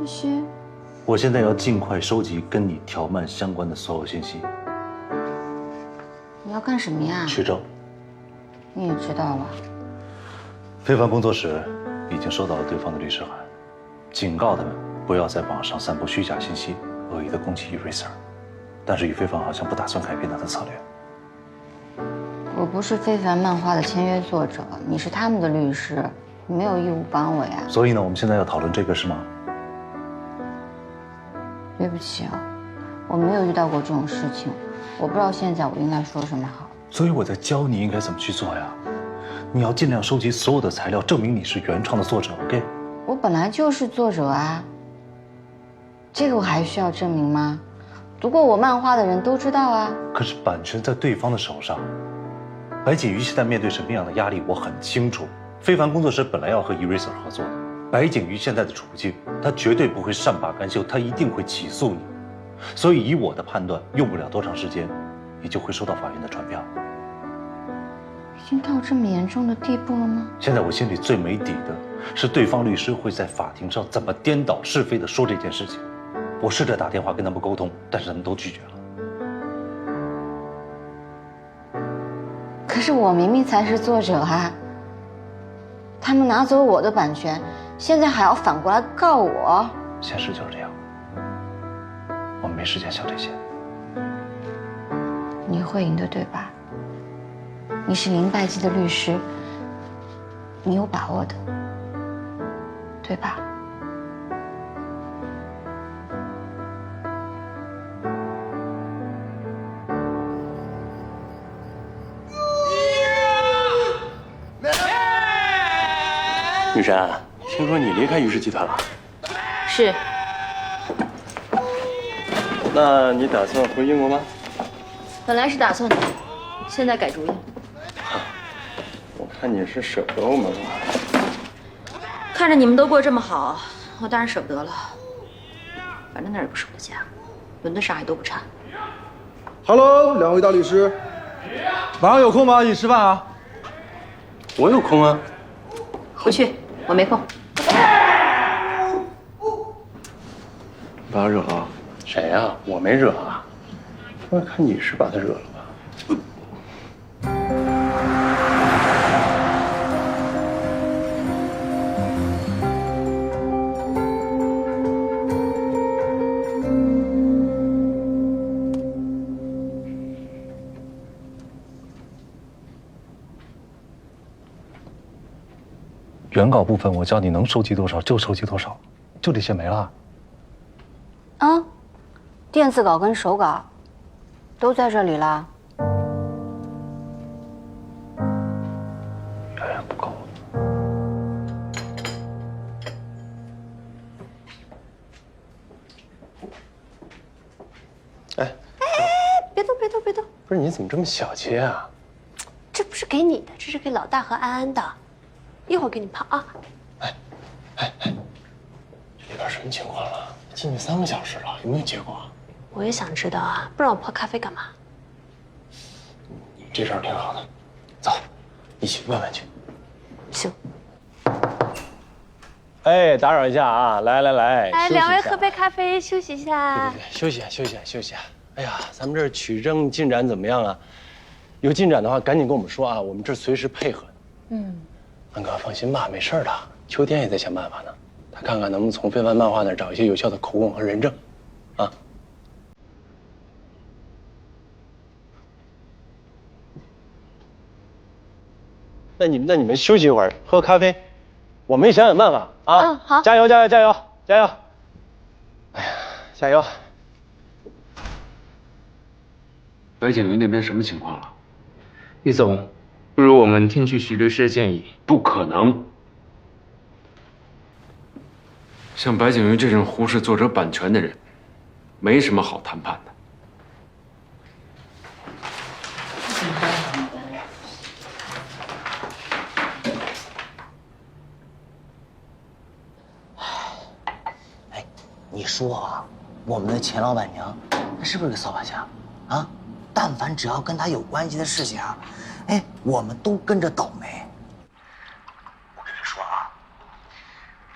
律师，我现在要尽快收集跟你条漫相关的所有信息。你要干什么呀？取证。你也知道了。非凡工作室已经收到了对方的律师函，警告他们不要在网上散布虚假信息，恶意的攻击 Eraser。但是于非凡好像不打算改变他的策略。我不是非凡漫画的签约作者，你是他们的律师，你没有义务帮我呀。所以呢，我们现在要讨论这个是吗？对不起啊，我没有遇到过这种事情，我不知道现在我应该说什么好。所以我在教你应该怎么去做呀。你要尽量收集所有的材料，证明你是原创的作者。OK？ 我本来就是作者啊，这个我还需要证明吗？读过我漫画的人都知道啊。可是版权在对方的手上，白景瑜现在面对什么样的压力，我很清楚。非凡工作室本来要和 Eraser 合作的，白景瑜现在的处境，他绝对不会善罢甘休，他一定会起诉你。所以以我的判断，用不了多长时间，你就会收到法院的传票。已经到这么严重的地步了吗？现在我心里最没底的是，对方律师会在法庭上怎么颠倒是非的说这件事情。我试着打电话跟他们沟通，但是他们都拒绝了。可是我明明才是作者啊！他们拿走我的版权，现在还要反过来告我。现实就是这样，我们没时间想这些。你会赢的，对吧？你是林拜基的律师，你有把握的，对吧？女神，听说你离开于氏集团了？是。那你打算回英国吗？本来是打算的，现在改主意。我看你是舍不得我们了。看着你们都过这么好，我当然舍不得了。反正那儿也不是我的家，伦敦、上海都不差。Hello， 两位大律师，晚上有空吗？一起吃饭啊？我有空啊。不去，我没空。把他惹了？谁呀？我没惹啊。我看你是把他惹了吧？原稿部分我教你能收集多少就收集多少，就这些没了。啊，电子稿跟手稿都在这里啦。远远不够。哎，别动，别动，别动！不是你怎么这么小气啊？这不是给你的，这是给老大和安安的，一会儿给你泡啊。这里边什么情况了？进去3个小时了，有没有结果？我也想知道啊，不然我泡咖啡干嘛？你这招挺好的，走，一起问问去。行。哎，打扰一下啊，来来来，哎，两位喝杯咖啡，休息一下。对，休息啊，休息啊，休息啊。哎呀，咱们这儿取证进展怎么样啊？有进展的话，赶紧跟我们说啊，我们这儿随时配合。安哥，放心吧，没事的。秋天也在想办法呢，他看看能不能从非凡漫画那儿找一些有效的口供和人证，啊。那你们休息一会儿，喝咖啡，我们也想想办法啊！好，加油加油加油加油！哎呀，加油！白景瑜那边什么情况了？易总，不如我们听取徐律师的建议。不可能！像白景瑜这种忽视作者版权的人，没什么好谈判的。你说啊，我们的钱老板娘，她是不是个扫把星啊？但凡只要跟她有关系的事情啊，哎，我们都跟着倒霉。我跟你说啊，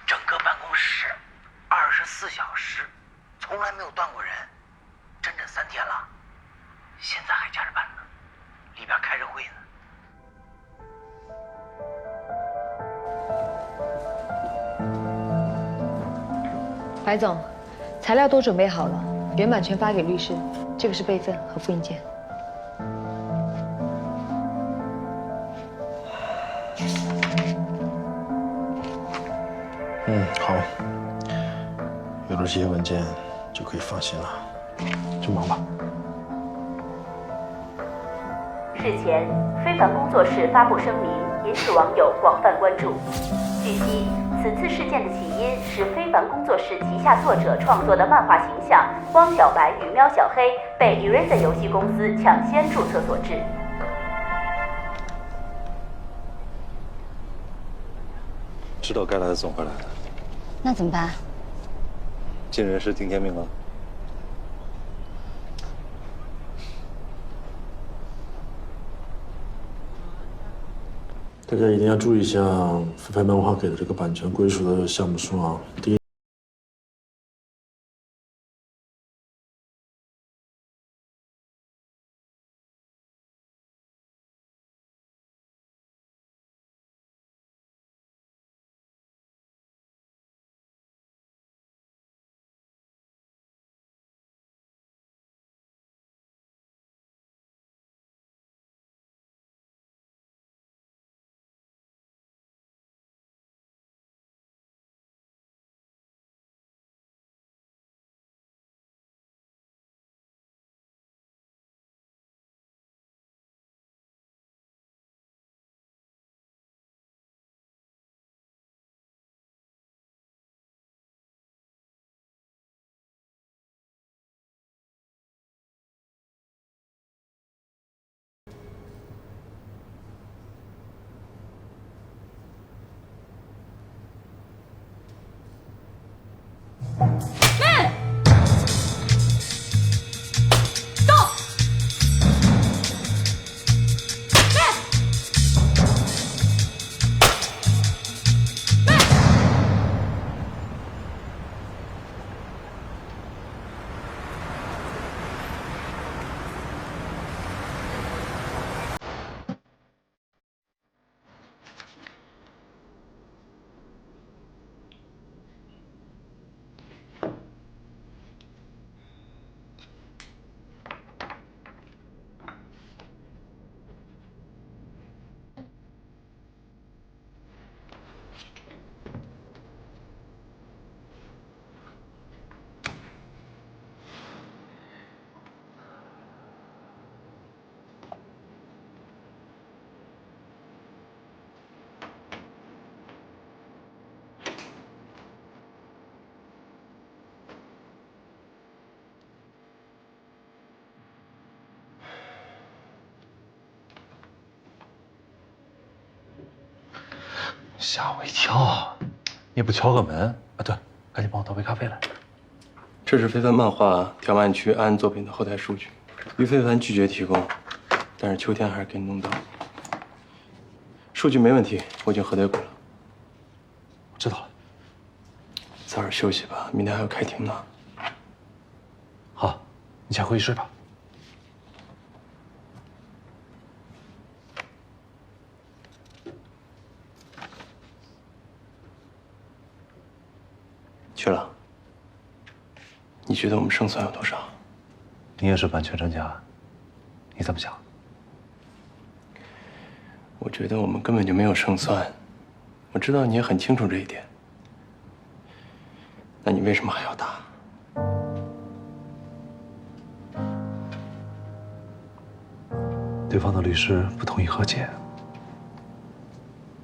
整个办公室24小时，从来没有断过人，整整3天了，现在还加着班呢，里边开着会呢。白总，材料都准备好了，原版全发给律师，这个是备份和复印件。好，有了这些文件就可以放心了，去忙吧。事前，非凡工作室发布声明，引起网友广泛关注。据悉，此次事件的起因是非凡工作室旗下作者创作的漫画形象汪小白与喵小黑被 Eraser 游戏公司抢先注册所致。知道该来的总会来的。那怎么办？尽人事，听天命了。大家一定要注意一下非凡漫画给的这个版权归属的项目书啊。第一，吓我一跳，你也不敲个门啊？对，赶紧帮我倒杯咖啡来。这是非凡漫画条漫区安作品的后台数据，于非凡拒绝提供，但是秋天还是给你弄到。数据没问题，我已经核对过了。我知道了。早点休息吧，明天还要开庭呢。好，你先回去睡吧。去了。你觉得我们胜算有多少？你也是版权专家，你怎么想？我觉得我们根本就没有胜算。我知道你也很清楚这一点。那你为什么还要打？对方的律师不同意和解，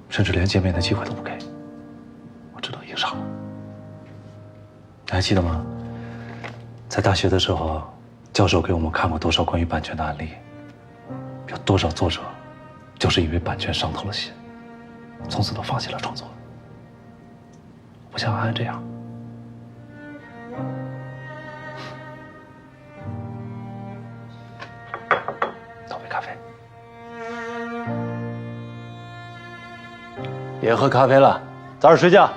甚至连见面的机会都不给。我知道硬上了。你还记得吗？在大学的时候，教授给我们看过多少关于版权的案例，有多少作者就是因为版权伤透了心，从此都放弃了创作。我不像安安这样。倒杯咖啡。别喝咖啡了，早点睡觉。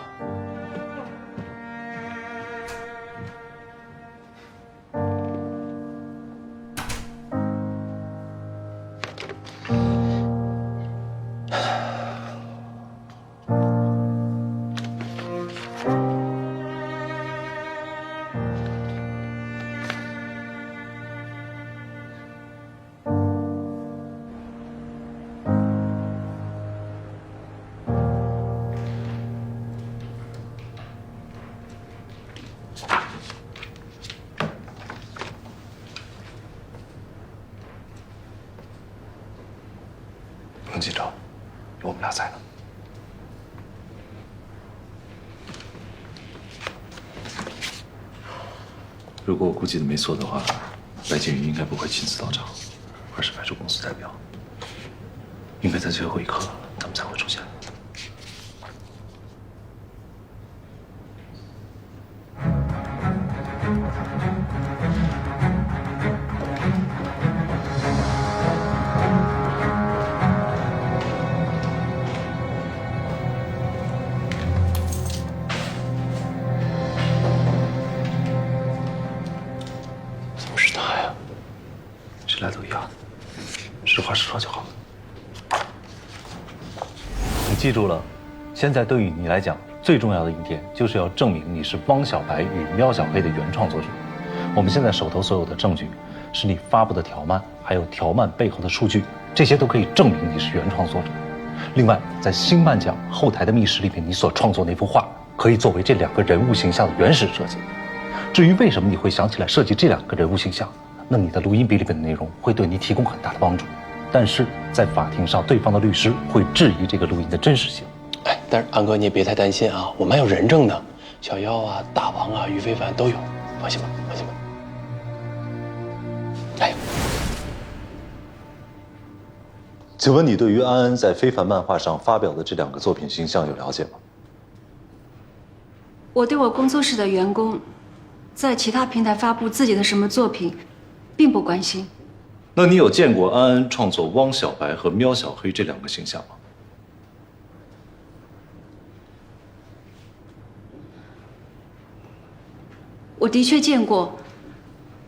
不用紧张，有我们俩在呢。如果我估计的没错的话，白景瑜应该不会亲自到场，而是派出公司代表。应该在最后一刻他们才会出现。怎么是他呀？谁来都一样，实话实说就好了。你记住了，现在对于你来讲，最重要的一点就是要证明你是汪小白与喵小黑的原创作者。我们现在手头所有的证据，是你发布的条漫，还有条漫背后的数据，这些都可以证明你是原创作者。另外，在星漫奖后台的密室里面，你所创作那幅画可以作为这两个人物形象的原始设计。至于为什么你会想起来设计这两个人物形象，那你的录音笔里面的内容会对你提供很大的帮助。但是在法庭上，对方的律师会质疑这个录音的真实性。哎，但是安哥你也别太担心啊，我们还有人证呢，小妖啊、大王啊、于非凡都有，放心吧，放心吧。哎，请问你对于安安在非凡漫画上发表的这两个作品形象有了解吗？我对我工作室的员工在其他平台发布自己的什么作品，并不关心。那你有见过安安创作汪小白和喵小黑这两个形象吗？我的确见过，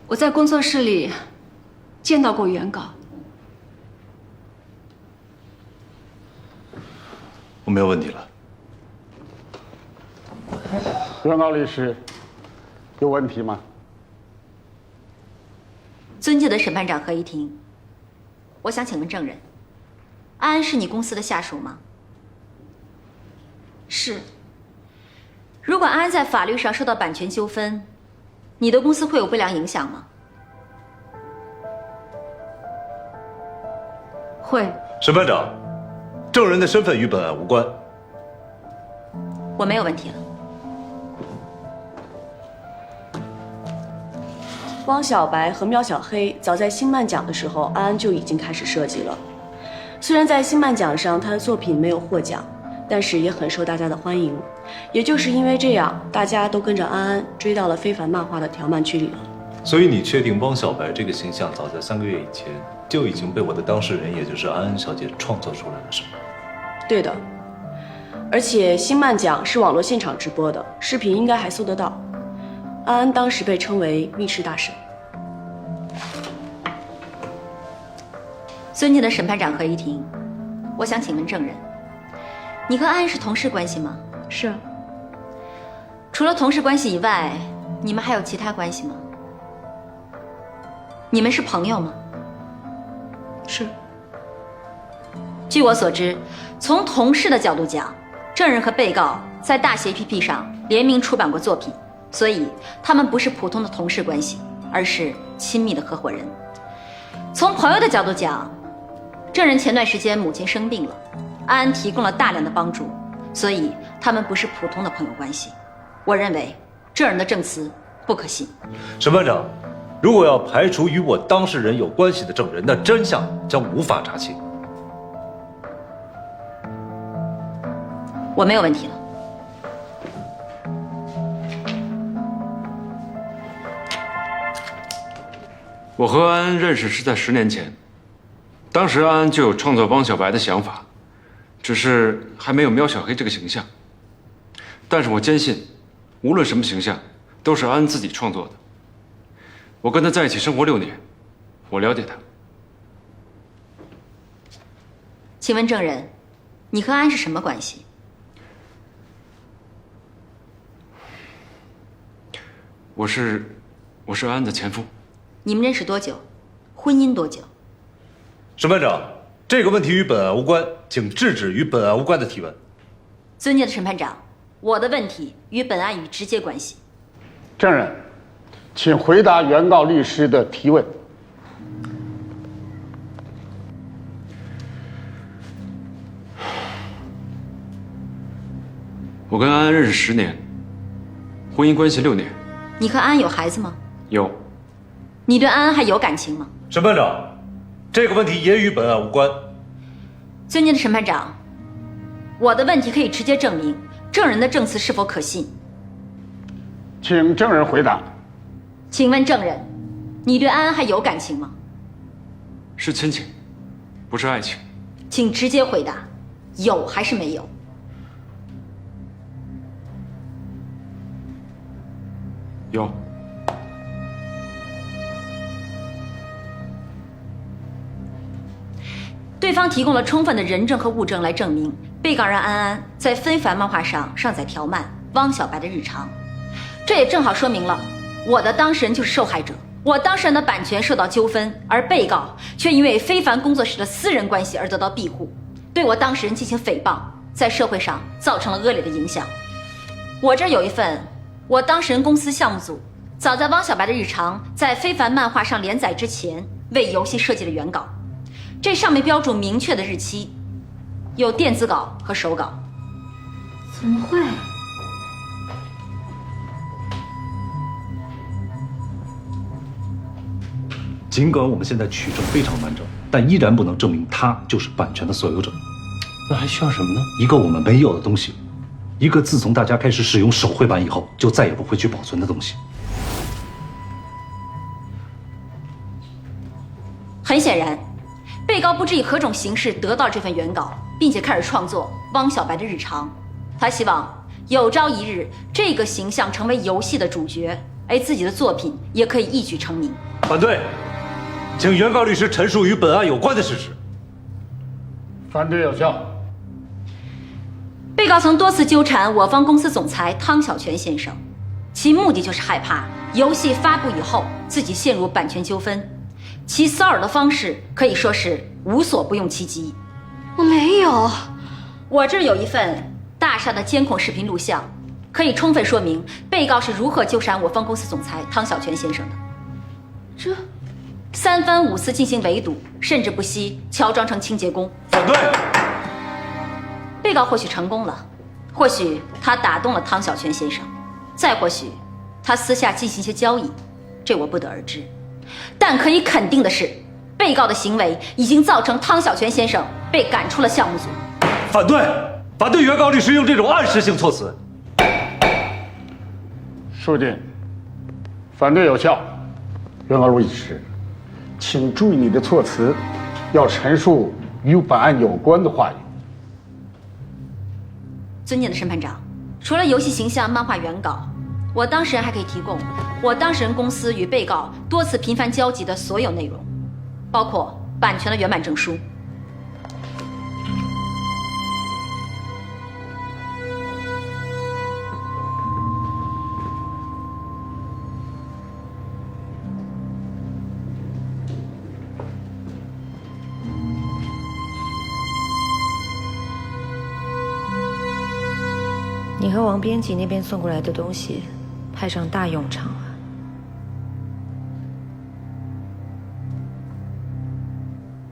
我在工作室里见到过原稿。我没有问题了。原告律师，有问题吗？尊敬的审判长何一婷，我想请问证人，安安是你公司的下属吗？是。如果安安在法律上受到版权纠纷，你的公司会有不良影响吗？会。审判长，证人的身份与本案无关。我没有问题了。汪小白和喵小黑早在星漫奖的时候，安安就已经开始设计了。虽然在星漫奖上他的作品没有获奖，但是也很受大家的欢迎。也就是因为这样，大家都跟着安安追到了非凡漫画的条漫区里了。所以你确定汪小白这个形象早在3个月以前就已经被我的当事人，也就是安安小姐创作出来了，是吗？对的。而且星漫奖是网络现场直播的，视频应该还搜得到。安安当时被称为密室大神。尊敬的审判长何一婷，我想请问证人，你和安安是同事关系吗？是啊。除了同事关系以外，你们还有其他关系吗？你们是朋友吗？是。据我所知，从同事的角度讲，证人和被告在大写 APP 上联名出版过作品，所以他们不是普通的同事关系，而是亲密的合伙人。从朋友的角度讲，证人前段时间母亲生病了，安安提供了大量的帮助，所以他们不是普通的朋友关系。我认为证人的证词不可信。审判长，如果要排除与我当事人有关系的证人，那真相将无法查清。我没有问题了。我和安安认识是在10年前，当时安安就有创作汪小白的想法，只是还没有喵小黑这个形象。但是我坚信，无论什么形象，都是安安自己创作的。我跟他在一起生活6年，我了解他。请问证人，你和安安是什么关系？我是安安的前夫。你们认识多久？婚姻多久？审判长，这个问题与本案无关，请制止与本案无关的提问。尊敬的审判长，我的问题与本案有直接关系。证人，请回答原告律师的提问。我跟安安认识10年，婚姻关系6年。你和安安有孩子吗？有。你对安安还有感情吗？审判长，这个问题也与本案无关。尊敬的审判长，我的问题可以直接证明证人的证词是否可信。请证人回答。请问证人，你对安安还有感情吗？是亲情，不是爱情。请直接回答，有还是没有？有。对方提供了充分的人证和物证来证明被告人安安在非凡漫画上上载条漫汪小白的日常，这也正好说明了我的当事人就是受害者，我当事人的版权受到纠纷，而被告却因为非凡工作室的私人关系而得到庇护，对我当事人进行诽谤，在社会上造成了恶劣的影响。我这儿有一份我当事人公司项目组早在汪小白的日常在非凡漫画上连载之前为游戏设计的原稿，这上面标注明确的日期，有电子稿和手稿。怎么会？尽管我们现在取证非常完整，但依然不能证明他就是版权的所有者。那还需要什么呢？一个我们没有的东西，一个自从大家开始使用手绘版以后，就再也不会去保存的东西。很显然，被告不知以何种形式得到这份原稿，并且开始创作汪小白的日常。他希望有朝一日这个形象成为游戏的主角，而自己的作品也可以一举成名。反对，请原告律师陈述与本案有关的事实。反对有效。被告曾多次纠缠我方公司总裁汤小泉先生，其目的就是害怕游戏发布以后自己陷入版权纠纷，其骚扰的方式可以说是无所不用其极。我没有，我这儿有一份大厦的监控视频录像，可以充分说明被告是如何纠缠我方公司总裁汤小泉先生的。这3番5次进行围堵，甚至不惜乔装成清洁工。反对。被告或许成功了，或许他打动了汤小泉先生，再或许他私下进行一些交易，这我不得而知。但可以肯定的是，被告的行为已经造成汤小泉先生被赶出了项目组。反对，反对原告律师用这种暗示性措辞。书记，反对有效。原告律师，请注意你的措辞，要陈述与本案有关的话语。尊敬的审判长，除了游戏形象漫画原稿，我当事人还可以提供我当事人公司与被告多次频繁交集的所有内容，包括版权的原版证书。你和王编辑那边送过来的东西派上大用场了。